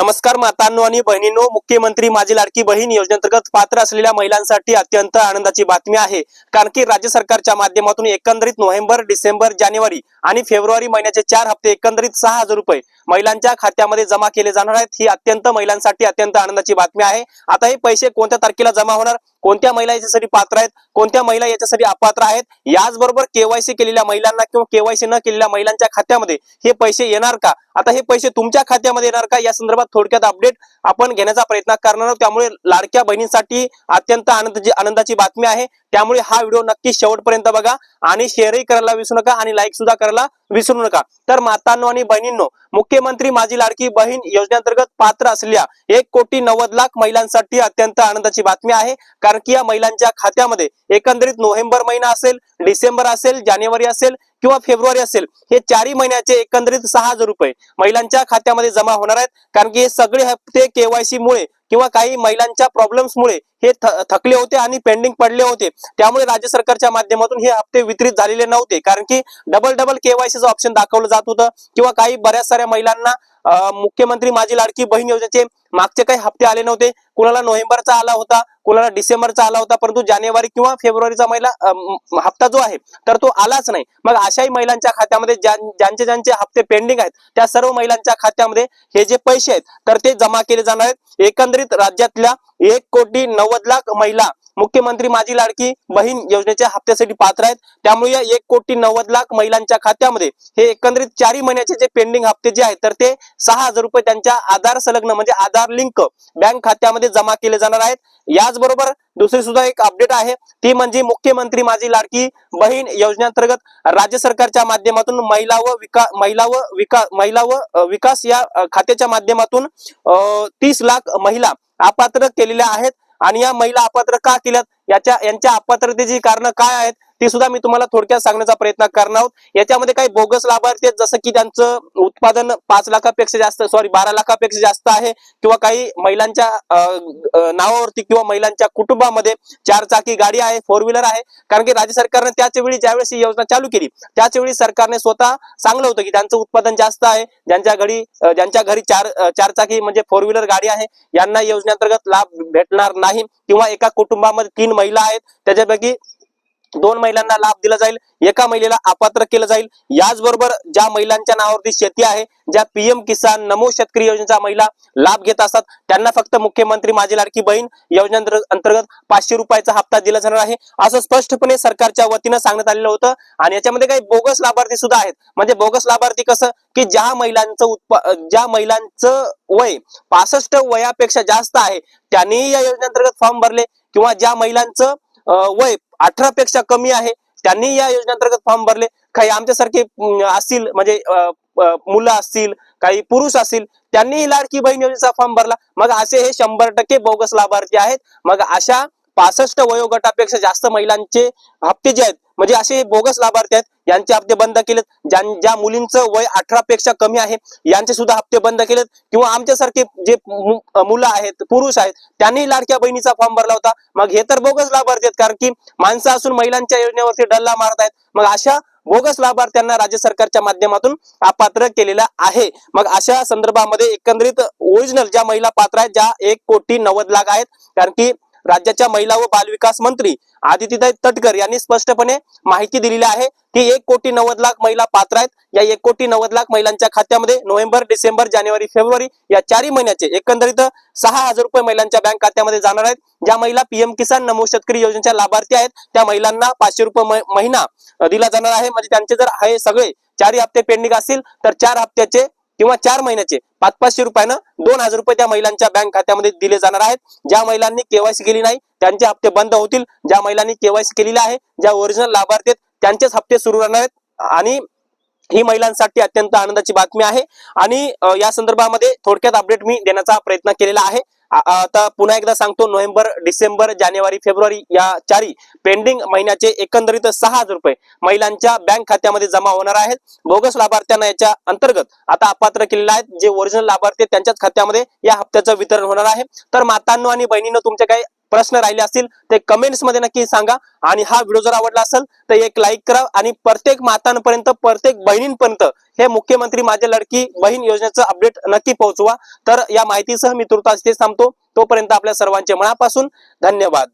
नमस्कार मातांनो आणि बहिणींनो, मुख्यमंत्री माझी लाडकी बहीण योजनेअंतर्गत पात्र असलेल्या महिलांसाठी अत्यंत आनंदाची बातमी आहे। कारण की राज्य सरकारच्या माध्यमातून एकंदरीत नोव्हेंबर, डिसेंबर, जानेवारी आणि फेब्रुवारी महिन्याचे 4 हप्ते एकंदरीत 6,000 रुपये महिलांच्या खात्यामध्ये जमा केले जाणार आहेत। ही अत्यंत महिलांसाठी अत्यंत आनंदाची बातमी आहे। आता हे पैसे कोणत्या तारखेला जमा होणार, कोणत्या महिला याच्यासाठी पात्र आहेत, कोणत्या महिला याच्यासाठी अपात्र आहेत, याचबरोबर केवायसी केलेल्या महिलांना किंवा केवायसी न केलेल्या महिलांच्या खात्यामध्ये हे पैसे येणार का, आता हे पैसे तुमच्या खात्यामध्ये येणार का, या संदर्भात थोडक्यात अपडेट आपण घेण्याचा प्रयत्न करणार आहोत। त्यामुळे लाडक्या बहिणींसाठी अत्यंत आनंदाची बातमी आहे। त्यामुळे हा व्हिडिओ नक्की शेवटपर्यंत बघा आणि शेअरही करायला विसरू नका आणि लाईक सुद्धा करायला विसरू नका। तर मातांनो आणि बहिणींनो, मुख्यमंत्री माझी लाडकी बहीण योजनेअंतर्गत पात्र असलेल्या 1,90,00,000 महिलांसाठी अत्यंत आनंदाची बातमी आहे। कारण की या महिलांच्या खात्यामध्ये एकंदरीत नोव्हेंबर महिना असेल, डिसेंबर असेल, जानेवारी असेल किंवा फेब्रुवारी असेल, हे 4 महिन्याचे एकंदरीत 6,000 रुपये महिलांच्या खात्यामध्ये जमा होणार आहेत। कारण की हे सगळे हप्ते केवायसी मुळे किंवा काही महिलांच्या प्रॉब्लेम्स मुळे हे थकले होते आणि पेंडिंग पडले होते। त्यामुळे राज्य सरकारच्या माध्यमातून हे हप्ते वितरित झालेले नव्हते। कारण की डबल केवायसीचं ऑप्शन दाखवलं जात होतं किंवा काही बऱ्याच साऱ्या महिलांना मुख्यमंत्री माझी लाडकी बहीण योजनेचे मागचे काही हप्ते आले नव्हते। कुणाला नोव्हेंबरचा आला होता, कुणाला डिसेंबरचा आला होता, परंतु जानेवारी किंवा फेब्रुवारीचा महिला हप्ता जो आहे तर तो आलाच नाही। मग अशाही महिलांच्या खात्यामध्ये ज्यांचे हप्ते पेंडिंग आहेत त्या सर्व महिलांच्या खात्यामध्ये हे जे पैसे आहेत तर ते जमा केले जाणार आहेत। एकंदरीत राज्यातल्या 1,90,00,000 महिला मुख्यमंत्री माझी लाडकी बहीण योजनेच्या हप्त्यासाठी पात्र आहेत। त्यामुळे या 1,90,00,000 महिलांच्या खात्यामध्ये हे एकंदरीत 4 महिन्याचे जे पेंडिंग हप्ते जे आहेत तर ते 6,000 रुपये त्यांच्या आधार संलग्न म्हणजे आधार लिंक बँक खात्यामध्ये जमा केले जाणार आहेत। याचबरोबर दुसरी सुद्धा एक अपडेट आहे, ती म्हणजे मुख्यमंत्री माझी लाडकी बहीण योजनेअंतर्गत राज्य सरकारच्या माध्यमातून महिला व विकास या खात्याच्या माध्यमातून 30 लाख महिला अपात्र केलेल्या आहेत। आणि या महिला अपात्र का केल्यात, यांच्या अपात्रतेची कारण काय आहेत ती सुद्धा मी तुम्हाला थोडक्यात सांगण्याचा प्रयत्न करणार आहोत। याच्यामध्ये काही बोगस लाभार्थी आहेत, जसं की त्यांचं उत्पादन 5 लाखापेक्षा जास्त 12 लाखापेक्षा जास्त आहे किंवा काही महिलांच्या नावावरती किंवा महिलांच्या कुटुंबामध्ये 4 चाकी गाडी आहे, 4 व्हीलर आहे। कारण की राज्य सरकारने त्याच वेळी ज्यावेळेस ही योजना चालू केली त्याच वेळी सरकारने स्वतः सांगलं होतं की त्यांचं उत्पादन जास्त आहे, ज्यांच्या घरी 4 चाकी म्हणजे 4 व्हीलर गाडी आहे यांना योजनेअंतर्गत लाभ भेटणार नाही। किंवा एका कुटुंबामध्ये 3 महिला आहेत त्याच्यापैकी 2 महिलांना लाभ दिला जाईल, एका महिलेला अपात्र केलं जाईल। याचबरोबर ज्या महिलांच्या नावावरती शेती आहे, ज्या पीएम किसान नमो शेतकरी योजनेचा महिला लाभ घेत असतात त्यांना फक्त मुख्यमंत्री माझी लाडकी बहीण योजनेअंतर्गत 500 रुपयाचा हप्ता दिला जाणार आहे, असं स्पष्टपणे सरकारच्या वतीनं सांगण्यात आलेलं होतं। आणि याच्यामध्ये काही बोगस लाभार्थी सुद्धा आहेत। म्हणजे बोगस लाभार्थी कसं की ज्या महिलांचं वय 65 वयापेक्षा जास्त आहे त्यांनी या योजनेअंतर्गत फॉर्म भरले, किंवा ज्या महिलांचं वय 18 पेक्षा कमी आहे त्यांनी या योजनेअंतर्गत फॉर्म भरले। काही आमच्यासारखे असतील म्हणजे मुलं असतील, काही पुरुष असतील त्यांनी लाडकी बहीण योजनेचा फॉर्म भरला। मग असे हे 100% बोगस लाभार्थी आहेत। मग अशा 65 वयोगटापेक्षा जास्त महिलांचे हप्ते जे आहेत म्हणजे असे बोगस लाभार्थी आहेत यांचे हप्ते बंद केलेत। ज्या मुलींचं वय 18 पेक्षा कमी आहे यांचे सुद्धा हप्ते बंद केलेत। किंवा आमच्यासारखे जे मुलं आहेत, पुरुष आहेत त्यांनी लाडक्या बहिणीचा फॉर्म भरला होता। मग हे तर बोगस लाभार्थी आहेत, कारण की माणसं असून महिलांच्या योजनेवरती डल्ला मारत आहेत। मग अशा बोगस लाभार्थ्यांना राज्य सरकारच्या माध्यमातून अपात्र केलेला आहे। मग अशा संदर्भामध्ये एकंदरीत ओरिजिनल ज्या महिला पात्र आहेत, ज्या 1,90,00,000 आहेत, कारण की राज्याच्या महिला व बालविकास मंत्री आदितीताई तटकर यांनी स्पष्टपणे माहिती दिलेली आहे की 1,90,00,000 महिला पात्र आहेत। या 1,90,00,000 महिलांच्या खात्यामध्ये नोव्हेंबर, डिसेंबर, जानेवारी, फेब्रुवारी या 4 महिन्याचे एकंदरीत 6,000 रुपये महिलांच्या बँक खात्यामध्ये जाणार आहेत। ज्या महिला पीएम किसान नमो शेतकरी योजनेच्या लाभार्थी आहेत त्या महिलांना 500 रुपये महिना दिला जाणार आहे। म्हणजे त्यांचे जर हे सगळे 4 हप्ते पेंडिंग असतील तर 4 हप्त्याचे किंवा 4 महिन्याचे 500 रुपयानं 2,000 रुपये त्या महिलांच्या बँक खात्यामध्ये दिले जाणार आहेत। ज्या महिलांनी केवायसी केली नाही त्यांचे हप्ते बंद होतील, ज्या महिलांनी केवायसी केलेले आहे, ज्या ओरिजिनल लाभार्थी आहेत त्यांचेच हप्ते सुरू राहणार आहेत। आणि ही महिलांसाठी अत्यंत आनंदाची बातमी आहे। आणि या संदर्भामध्ये थोडक्यात अपडेट मी देण्याचा प्रयत्न केलेला आहे। आता पुन्हा एकदा सांगतो, नोव्हेंबर, डिसेंबर, जानेवारी, फेब्रुवारी या 4 पेंडिंग महिन्याचे एकंदरीत 6,000 रुपये महिलांच्या बँक खात्यामध्ये जमा होणार आहेत। बोगस लाभार्थ्यांना याच्या अंतर्गत आता अपात्र केलेले आहेत, जे ओरिजिनल लाभार्थी त्यांच्याच खात्यामध्ये या हप्त्याचं वितरण होणार आहे। तर मातांनो आणि बहिणींनो, तुमचे काही प्रश्न राहिले असतील ते कमेंट्स मध्ये नक्की सांगा आणि हा व्हिडिओ जर आवडला असेल तर एक लाईक करा आणि प्रत्येक मातांपर्यंत प्रत्येक बहिणींपर्यंत हे मुख्यमंत्री माझी लाडकी बहीण योजनेचं अपडेट नक्की पोहोचवा। तर या माहितीसह मी तुर्तास इथे थांबतो। तोपर्यंत आपल्या सर्वांचे मनापासून धन्यवाद।